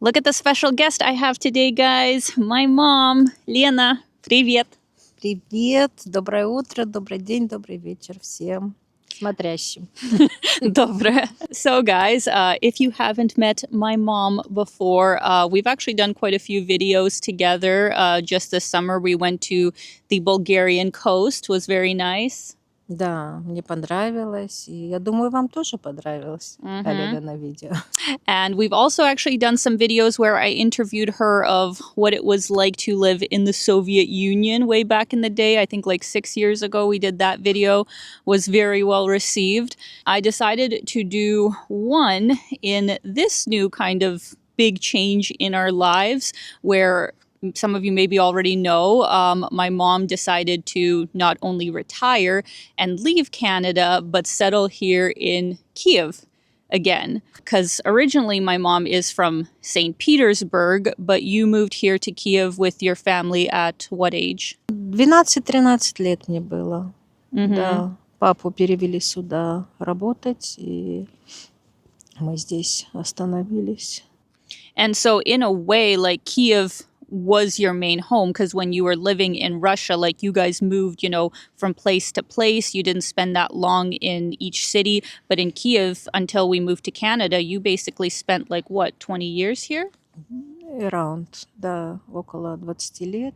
Look at the special guest I have today, guys. My mom, Lena. Привет. Привет, доброе утро, добрый день, добрый вечер всем смотрящим. Доброе. So, guys, if you haven't met my mom before, we've actually done quite a few videos together. Just this summer, we went to the Bulgarian coast. It was very nice. Да, мне понравилось, и я думаю, вам тоже понравилось, глядя на видео. And we've also actually done some videos where I interviewed her of what it was like to live in the Soviet Union way back in the day. I think like 6 years ago we did that video. Was very well received. I decided to do one in this new kind of big change in our lives where some of you maybe already know, my mom decided to not only retire and leave Canada, but settle here in Kyiv again. Because originally my mom is from St. Petersburg, but you moved here to Kyiv with your family at what age? 12-13 лет мне было. Да, папу перевели сюда работать, и мы здесь остановились. And so in a way, like Kyiv was your main home because when you were living in Russia, like you guys moved, from place to place. You didn't spend that long in each city. But in Kyiv, until we moved to Canada, you basically spent 20 years here? Around, да, около 20 лет.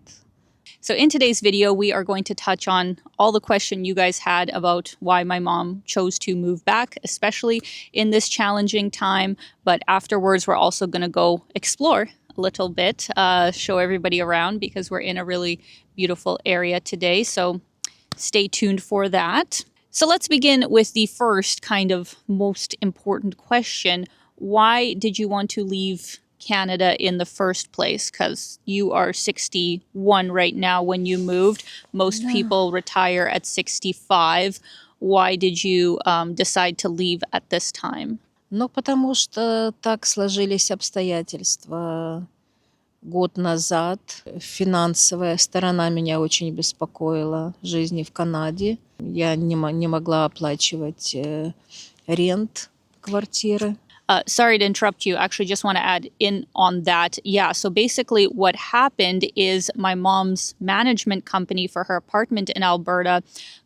So in today's video, we are going to touch on all the question you guys had about why my mom chose to move back, especially in this challenging time. But afterwards, we're also going to go explore a little bit, show everybody around because we're in a really beautiful area today. So stay tuned for that. So let's begin with the first kind of most important question. Why did you want to leave Canada in the first place? Because you are 61 right now when you moved. Most people retire at 65. Why did you decide to leave at this time? Ну, потому что так сложились обстоятельства. Год назад финансовая сторона меня очень беспокоила жизни в Канаде. Я не могла оплачивать рент квартиры. Sorry to interrupt you. Actually, just want to add in on that. Yeah, so basically what happened is my mom's management company for her apartment in Alberta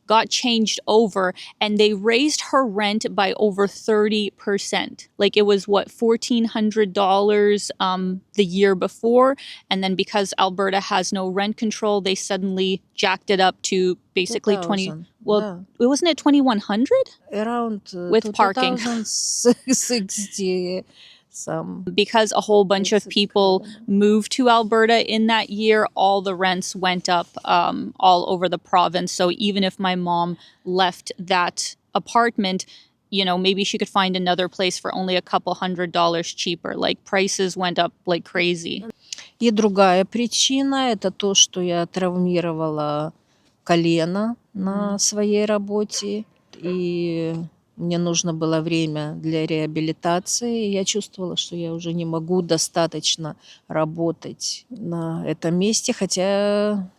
got changed over and they raised her rent by over 30%. Like it was $1,400 the year before. And then because Alberta has no rent control, they suddenly jacked it up to basically 2000. Well, wasn't it 2,100? Around with parking. 2060 some. Because a whole bunch of people moved to Alberta in that year, all the rents went up all over the province. So even if my mom left that apartment, maybe she could find another place for only a couple $100 cheaper. Like prices went up like crazy. И другая причина – это то, что я травмировала колено на своей работе. И мне нужно было время для реабилитации. Я чувствовала, что я уже не могу достаточно работать на этом месте, хотя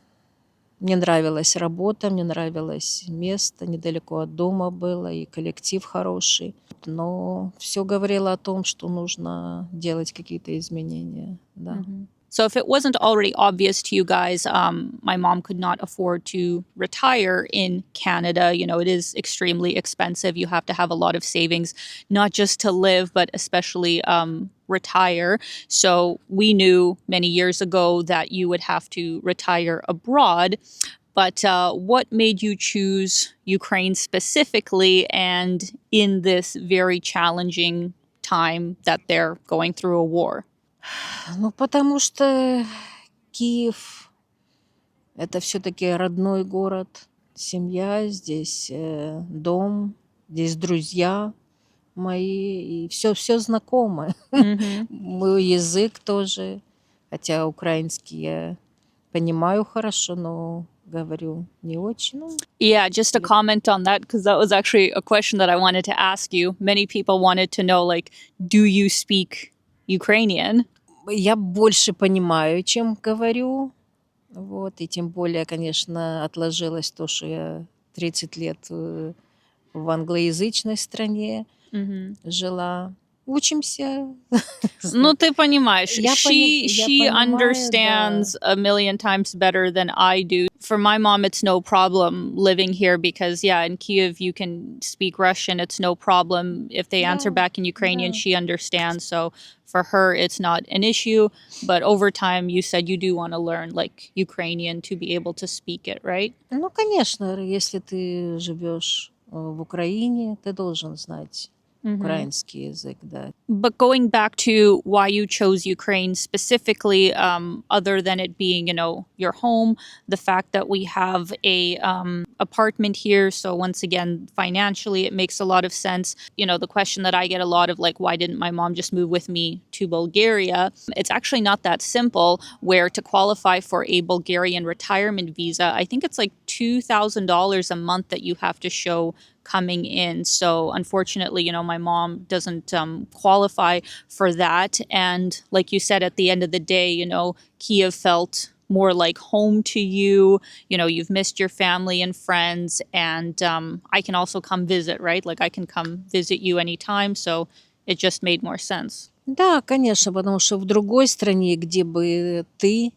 мне нравилась работа, мне нравилось место, недалеко от дома было, и коллектив хороший. Но все говорило о том, что нужно делать какие-то изменения. Да. So if it wasn't already obvious to you guys, my mom could not afford to retire in Canada. It is extremely expensive. You have to have a lot of savings, not just to live, but especially retire. So we knew many years ago that you would have to retire abroad. But what made you choose Ukraine specifically and in this very challenging time that they're going through a war? Ну, потому что Киев – это все-таки родной город, семья, здесь дом, здесь друзья мои, и все знакомо. Мой язык тоже, хотя украинский я понимаю хорошо, но говорю не очень. Yeah, just a comment on that, because that was actually a question that I wanted to ask you. Many people wanted to know, do you speak Ukrainian? Я больше понимаю, чем говорю. И тем более, конечно, отложилось то, что я 30 лет в англоязычной стране жила. учимся. Ну, ты понимаешь, Я she понимаю, understands a million times better than I do. For my mom, it's no problem living here because, yeah, in Kiev, you can speak Russian. It's no problem. If they answer да, back in Ukrainian, да. she understands. So for her, it's not an issue. But over time, you said you do want to learn like Ukrainian to be able to speak it, right? Ну, конечно, если ты живешь в Украине, ты должен знать украинский язык, да. But going back to why you chose Ukraine specifically, other than it being, you know, your home, the fact that we have a apartment here, so once again, financially, it makes a lot of sense. You know, the question that I get a lot of, like, why didn't my mom just move with me to Bulgaria? It's actually not that simple. Where to qualify for a Bulgarian retirement visa, I think it's like $2,000 a month that you have to show coming in. So unfortunately, you know, my mom doesn't qualify for that. And like you said, at the end of the day, you know, Kiev felt more like home to you. You know, you've missed your family and friends, and I can also come visit, right? Like I can come visit you anytime. So it just made more sense. Да, конечно, потому что в другой стране, где бы ты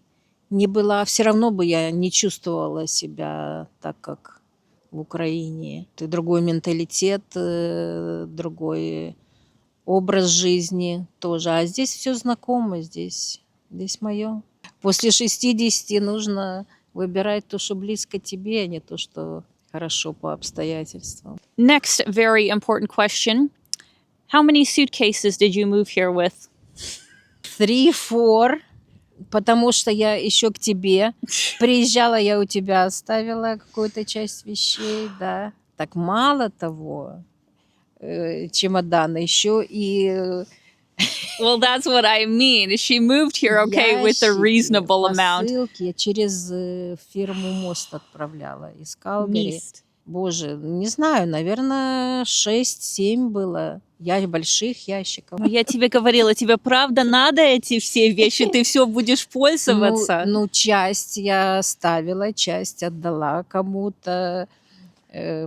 ни была, все равно бы я не чувствовала себя так, как в Украине. Ты другой менталитет, другой образ жизни тоже. А здесь все знакомо, здесь мое. После 60 нужно выбирать то, что близко тебе, а не то, что хорошо по обстоятельствам. Next, very important question. How many suitcases did you move here with? 3-4, потому что я еще к тебе приезжала, я у тебя оставила какую-то часть вещей, да. Так мало того, чемодана еще и Well, that's what I mean. She moved here, okay, with a ящики, reasonable amount. посылки я через фирму «Мост» отправляла из Калгари. Mist. Боже, не знаю, наверное, 6-7 было больших ящиков. Ну, я тебе говорила, тебе правда надо эти все вещи? Ты все будешь пользоваться? Ну, часть я оставила, часть отдала кому-то,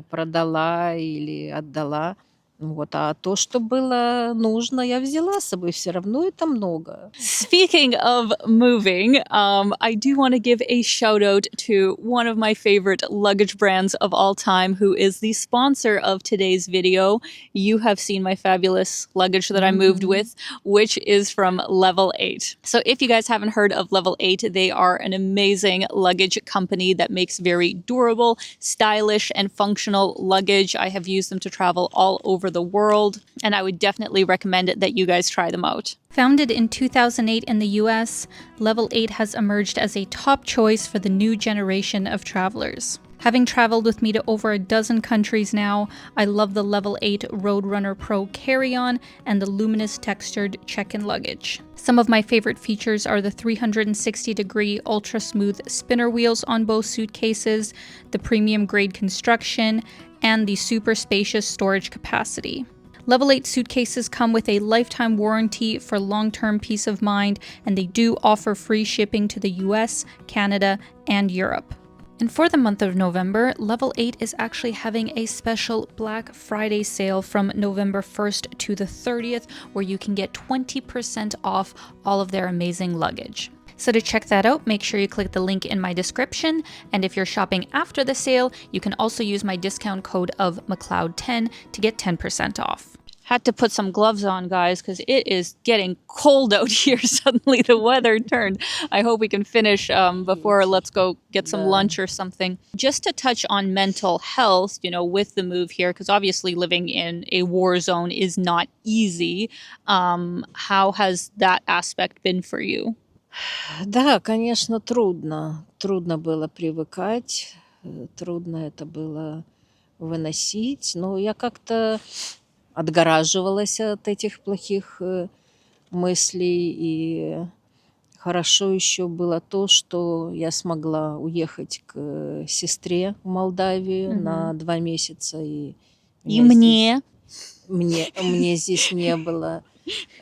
продала или отдала. Вот, а то, что было нужно, я взяла с собой. Все равно это много. Speaking of moving, I do want to give a shout out to one of my favorite luggage brands of all time, who is the sponsor of today's video. You have seen my fabulous luggage that I moved with, which is from Level 8. So if you guys haven't heard of Level 8, they are an amazing luggage company that makes very durable, stylish, and functional luggage. I have used them to travel all over the world, and I would definitely recommend it that you guys try them out. Founded in 2008 in the US, Level 8 has emerged as a top choice for the new generation of travelers. Having traveled with me to over a dozen countries now, I love the Level 8 Roadrunner Pro carry-on and the Luminous textured check-in luggage. Some of my favorite features are the 360-degree ultra-smooth spinner wheels on both suitcases, the premium-grade construction, and the super spacious storage capacity. Level 8 suitcases come with a lifetime warranty for long-term peace of mind, and they do offer free shipping to the US, Canada, and Europe. And for the month of November, Level 8 is actually having a special Black Friday sale from November 1st to the 30th, where you can get 20% off all of their amazing luggage. So to check that out, make sure you click the link in my description. And if you're shopping after the sale, you can also use my discount code of Mcleod10 to get 10% off. Had to put some gloves on, guys, because it is getting cold out here. Suddenly the weather turned. I hope we can finish before let's go get some lunch or something. Just to touch on mental health, you know, with the move here, because obviously living in a war zone is not easy. How has that aspect been for you? Да, конечно, трудно. Трудно было привыкать, трудно это было выносить. Но я как-то отгораживалась от этих плохих мыслей. И хорошо еще было то, что я смогла уехать к сестре в Молдавию на 2 месяца. И мне здесь не было.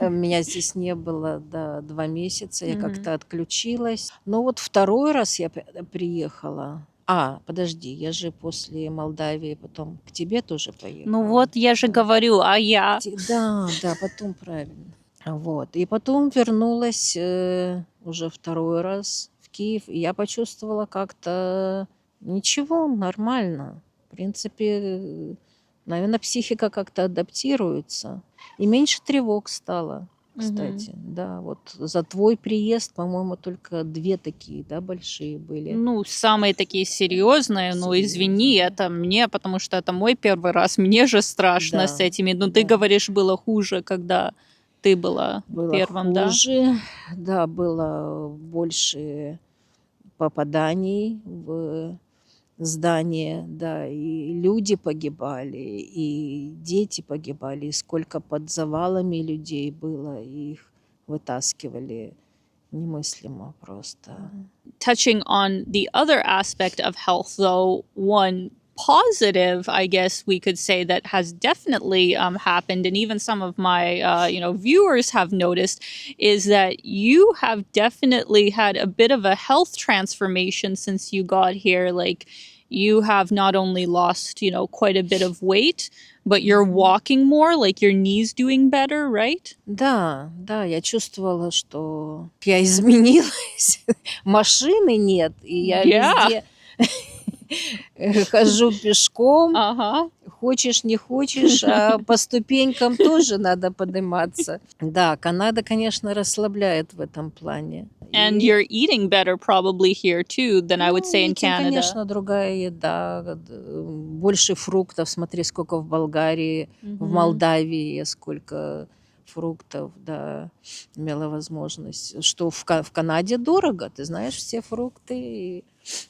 Меня здесь не было 2 месяца, я как-то отключилась. Но вот второй раз я приехала, Подожди, я же после Молдавии потом к тебе тоже Ну поехала. вот я же Да. говорю, а я... Да, потом правильно. Вот. И потом вернулась уже второй раз в Киев, и я почувствовала как-то ничего, нормально. В принципе, наверное, психика как-то адаптируется. И меньше тревог стало, кстати. Да, вот за твой приезд, по-моему, только 2 такие, да, большие были. Ну, самые такие серьезные, ну, извини, это мне, потому что это мой первый раз, мне же страшно с Да, этими. Ну, ты говоришь, было хуже, когда ты была было первым, да? хуже, да, было больше попаданий в здание, да, и люди погибали, и дети погибали, и сколько под завалами людей было, и их вытаскивали немыслимо просто. Touching on the other aspect of health, though, one positive, I guess we could say, that has definitely happened, and even some of my viewers have noticed, is that you have definitely had a bit of a health transformation since you got here. Like, you have not only lost, quite a bit of weight, but you're walking more, like your knees doing better, right? Да, я чувствовала, что я изменилась. Машины нет, и я везде хожу пешком. Uh-huh. Хочешь, не хочешь, а по ступенькам тоже надо подниматься. Да, Канада, конечно, расслабляет в этом плане. And you're eating better probably here too than I would say in Eating, Canada. конечно, другая еда, больше фруктов. Смотри, сколько в Болгарии, в Молдавии, сколько фруктов, да, имела возможность. Что в Канаде дорого, ты знаешь, все фрукты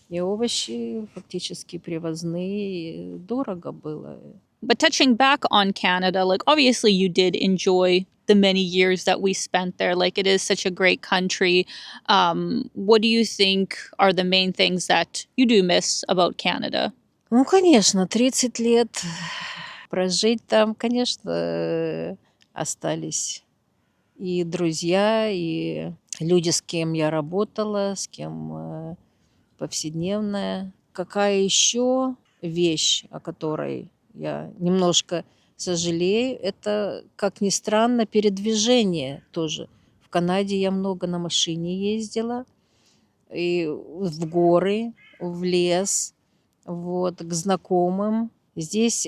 и овощи фактически привозные, дорого было. But touching back on Canada, like obviously you did enjoy the many years that we spent there. Like it is such a great country. What do you think are the main things that you do miss about Canada? Ну, конечно, 30 лет прожить там, конечно, остались и друзья, и люди, с кем я работала, с кем повседневная. Какая еще вещь, о которой я немножко сожалею, это, как ни странно, передвижение тоже. В Канаде я много на машине ездила, и в горы, в лес, вот, к знакомым. Здесь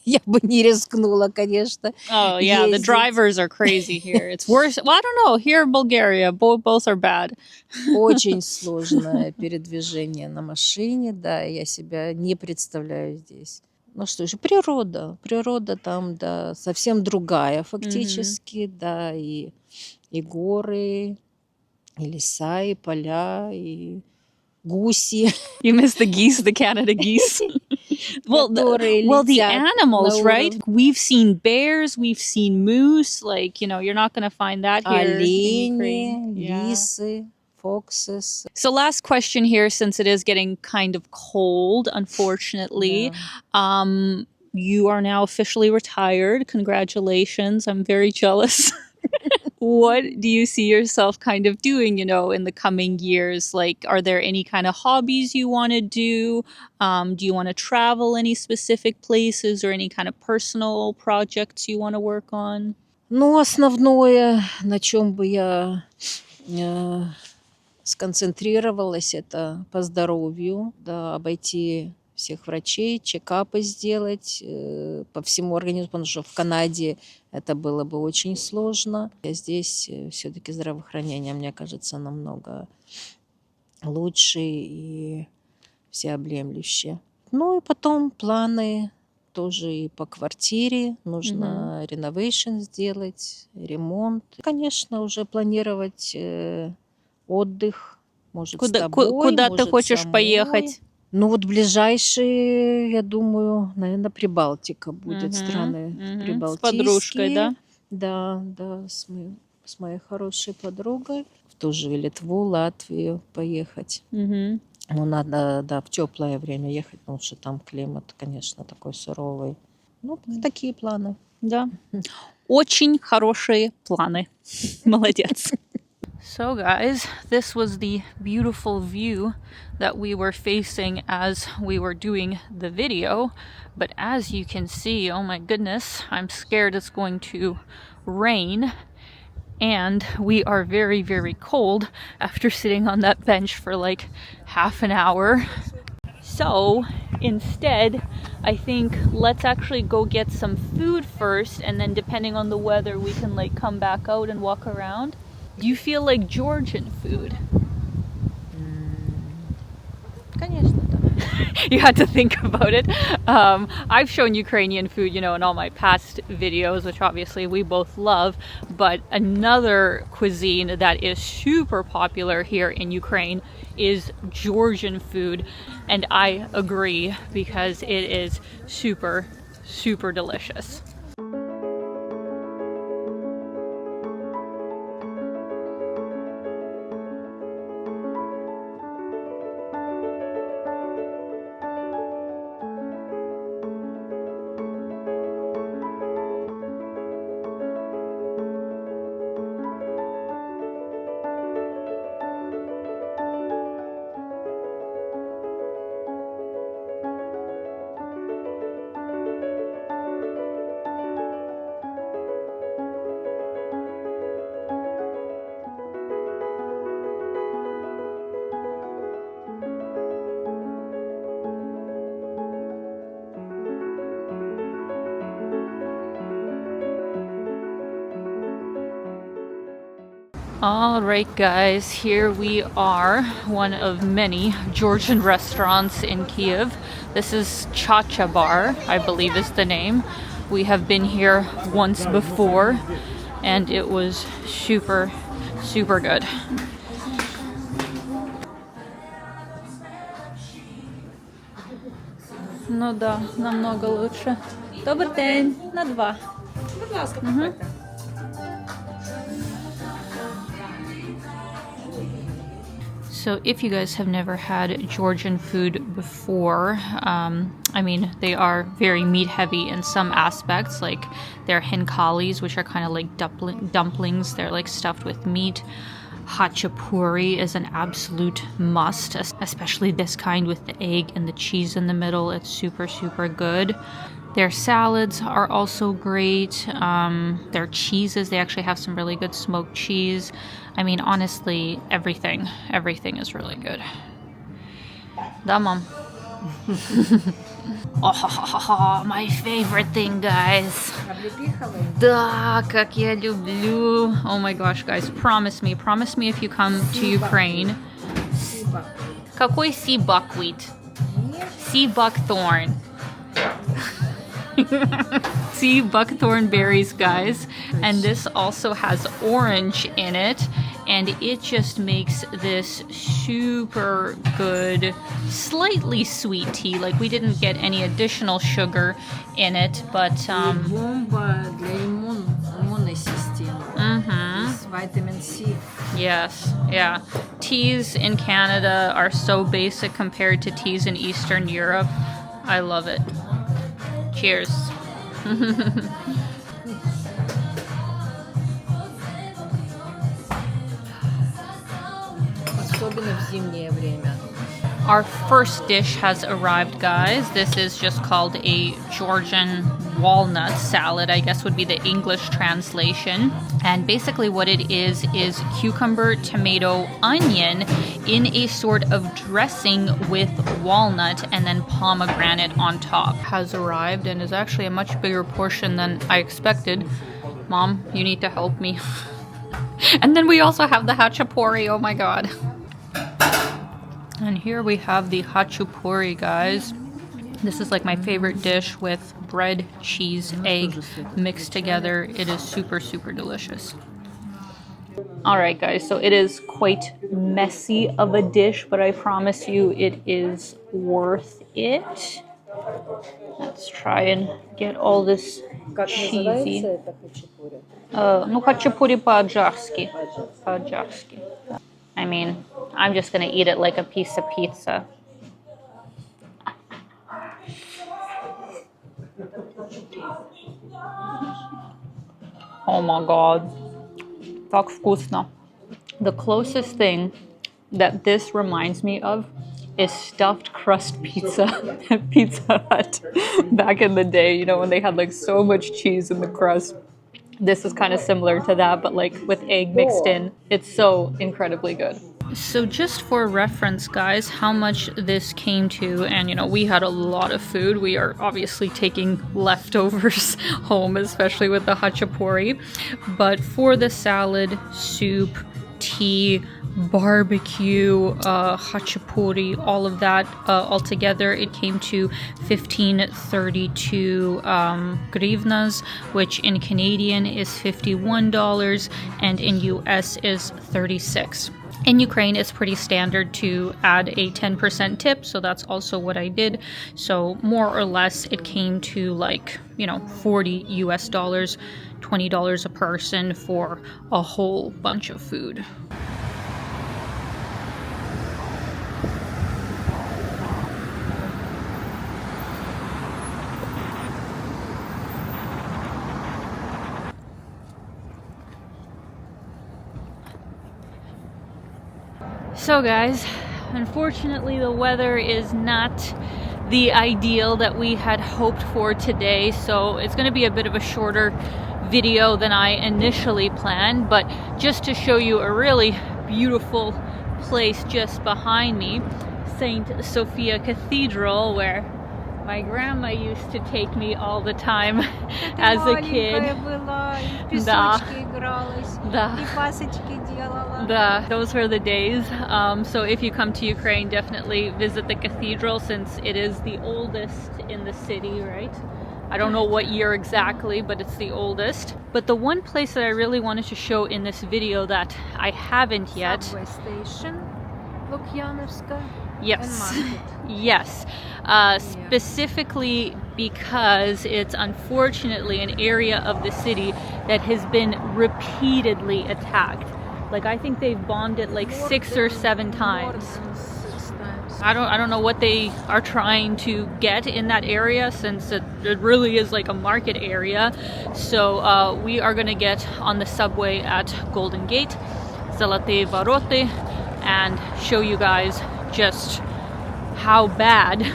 я бы не рискнула, конечно. Oh yeah, the drivers are crazy here. It's worse. Well, I don't know. Here in Bulgaria, both are bad. Очень сложное передвижение на машине, да, я себя не представляю здесь. Ну что же, природа там, да, совсем другая фактически, да, и горы, и леса, и поля, и гуси. You miss the geese, the Canada geese. Well, the animals, right? We've seen bears, we've seen moose. Like, you're not going to find that here. Олени, лисы, foxes. So last question here, since it is getting kind of cold, unfortunately. Yeah. You are now officially retired. Congratulations. I'm very jealous. What do you see yourself kind of doing, in the coming years? Like, are there any kind of hobbies you want to do? Do you want to travel any specific places or any kind of personal projects you want to work on? Ну, основное, на чем бы я сконцентрировалась, это по здоровью, да, обойти всех врачей, чекапы сделать по всему организму, потому что в Канаде это было бы очень сложно. А здесь все-таки здравоохранение, мне кажется, намного лучше и всеобъемлющее. Ну и потом планы тоже и по квартире. Нужно реновейшн сделать, ремонт. Конечно, уже планировать отдых. Может, с тобой, куда может, ты хочешь самой. поехать? Ну вот ближайшие, я думаю, наверное, Прибалтика будет, страны прибалтийские. С подружкой, да? Да, с моей хорошей подругой. Тоже в Литву, Латвию поехать. Ну, надо, да, в теплое время ехать, потому что там климат, конечно, такой суровый. Ну, такие планы. Да. Очень хорошие планы. Молодец. So guys, this was the beautiful view that we were facing as we were doing the video. But as you can see, oh my goodness, I'm scared it's going to rain. And we are very, very cold after sitting on that bench for like half an hour. So instead, I think let's actually go get some food first, and then depending on the weather, we can like come back out and walk around. Do you feel like Georgian food? Конечно, да. You had to think about it. I've shown Ukrainian food, you know, in all my past videos, which obviously we both love, but another cuisine that is super popular here in Ukraine is Georgian food, and I agree because it is super, super delicious. All right, guys, here we are, one of many Georgian restaurants in Kiev. This is Cha-Cha Bar, I believe is the name. We have been here once before, and it was super, super good. Ну да, намного лучше. Добрий день, на два. Будь ласка, приходьте. So if you guys have never had Georgian food before, I mean, they are very meat heavy in some aspects, like their hinkalis, which are kind of like dumplings. They're like stuffed with meat. Hachapuri is an absolute must, especially this kind with the egg and the cheese in the middle. It's super, super good. Their salads are also great. Their cheeses, they actually have some really good smoked cheese. I mean, honestly, everything is really good. Да, Mom? Oh, my favorite thing, guys. Да, как я люблю. Oh my gosh, guys, promise me if you come to Ukraine. Какой sea buckwheat? Sea buckthorn. Sea buckthorn berries, guys, and this also has orange in it, and it just makes this super good, slightly sweet tea. Like, we didn't get any additional sugar in it, but Бомба для иммунной системы. С vitamin C. Yes, yeah. Teas in Canada are so basic compared to teas in Eastern Europe. I love it. Cheers. Особенно в зимнее время. Our first dish has arrived, guys. This is just called a Georgian walnut salad, I guess would be the English translation. And basically what it is cucumber, tomato, onion in a sort of dressing with walnut and then pomegranate on top. Has arrived and is actually a much bigger portion than I expected. Mom, you need to help me. And then we also have the hachapuri, oh my god. And here we have the hachapuri, guys. This is like my favorite dish with bread, cheese, egg mixed together. It is super, super delicious. All right, guys, so it is quite messy of a dish, but I promise you it is worth it. Let's try and get all this cheesy. Ну, хачапури по-аджарски. По-аджарски. I mean, I'm just gonna eat it like a piece of pizza. Oh my god. Так вкусно. The closest thing that this reminds me of is stuffed crust pizza at Pizza Hut back in the day, you know, when they had like so much cheese in the crust. This is kind of similar to that, but like with egg mixed in. It's so incredibly good. So just for reference, guys, how much this came to, and you know, we had a lot of food. We are obviously taking leftovers home, especially with the hachapuri. But for the salad, soup, tea, barbecue, hachapuri, all of that altogether, it came to 1532 grivnas, which in Canadian is $51 and in US is 36. In Ukraine, it's pretty standard to add a 10% tip, so that's also what I did. So more or less, it came to like, you know, 40 US dollars, $20 a person for a whole bunch of food. So guys, unfortunately the weather is not the ideal that we had hoped for today, so it's going to be a bit of a shorter video than I initially planned, but just to show you a really beautiful place just behind me, St. Sophia Cathedral, where my grandma used to take me all the time as a kid. Those were the days. So if you come to Ukraine, definitely visit the cathedral, since it is the oldest in the city, right? I don't know what year exactly, but it's the oldest. But the one place that I really wanted to show in this video that I haven't yet... Subway station, Lukyanovska. Yes, yes. Specifically because it's unfortunately an area of the city that has been repeatedly attacked. Like, I think they've bombed it like 6 or 7 times. I don't know what they are trying to get in that area, since it really is like a market area. So we are going to get on the subway at Golden Gate, Zolote Varote, and show you guys just how bad,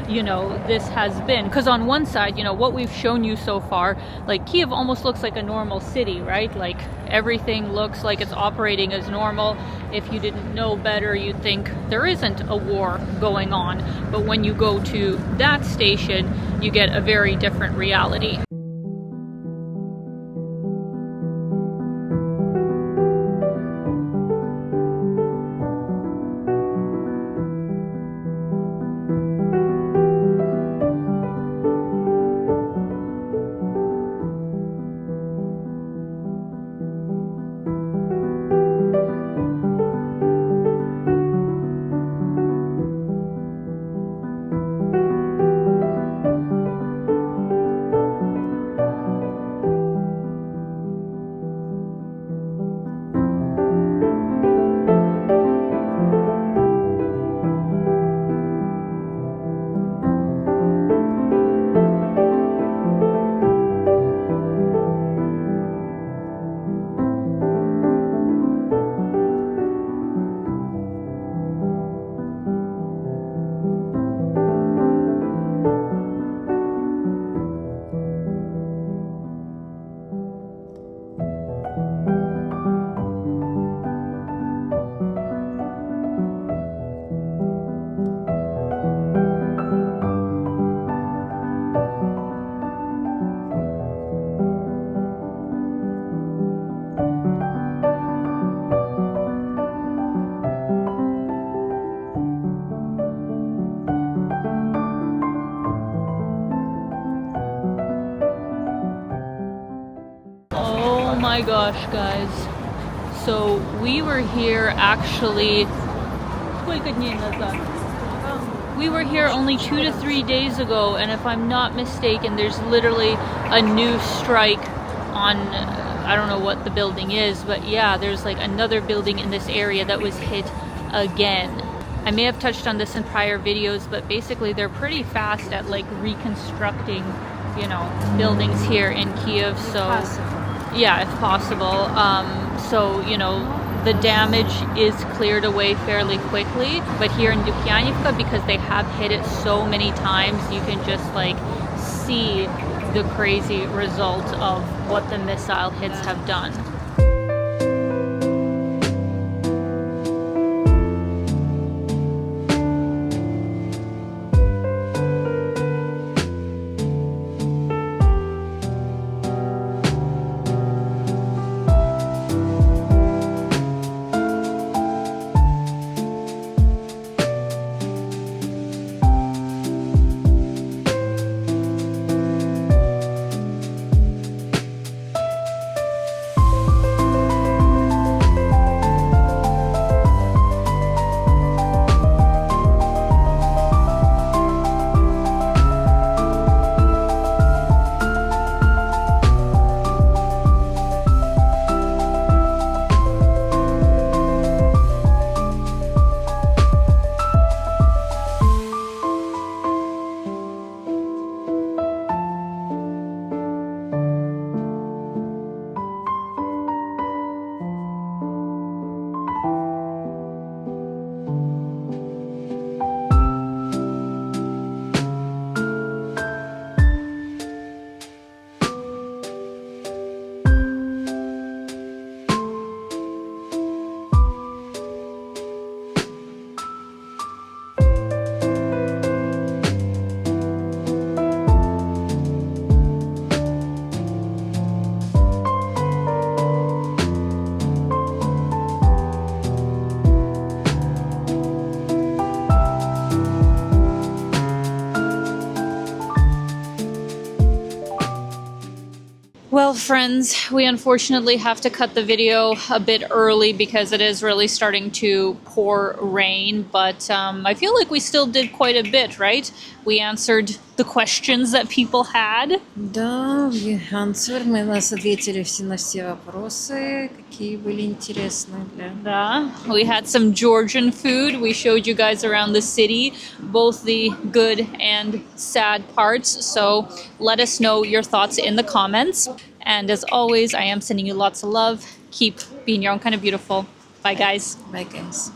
you know, this has been. Because on one side, you know, what we've shown you so far, like Kiev almost looks like a normal city, right? Like everything looks like it's operating as normal. If you didn't know better, you'd think there isn't a war going on. But when you go to that station, you get a very different reality. Oh my gosh, guys. So we were here actually... We were here only 2 to 3 days ago, and if I'm not mistaken, there's literally a new strike on... I don't know what the building is, but yeah, there's like another building in this area that was hit again. I may have touched on this in prior videos, but basically they're pretty fast at like reconstructing, you know, buildings here in Kiev. So yeah, if possible. So, you know, the damage is cleared away fairly quickly. But here in Lukyanivka, because they have hit it so many times, you can just like see the crazy result of what the missile hits have done. Well, friends, we unfortunately have to cut the video a bit early because it is really starting to pour rain, but I feel like we still did quite a bit, right? We answered the questions that people had. Да, we answered. Мы нас ответили на все вопросы, какие были интересные для... Да. We had some Georgian food. We showed you guys around the city, both the good and sad parts. So let us know your thoughts in the comments. And as always, I am sending you lots of love. Keep being your own kind of beautiful. Bye, guys. Bye, guys.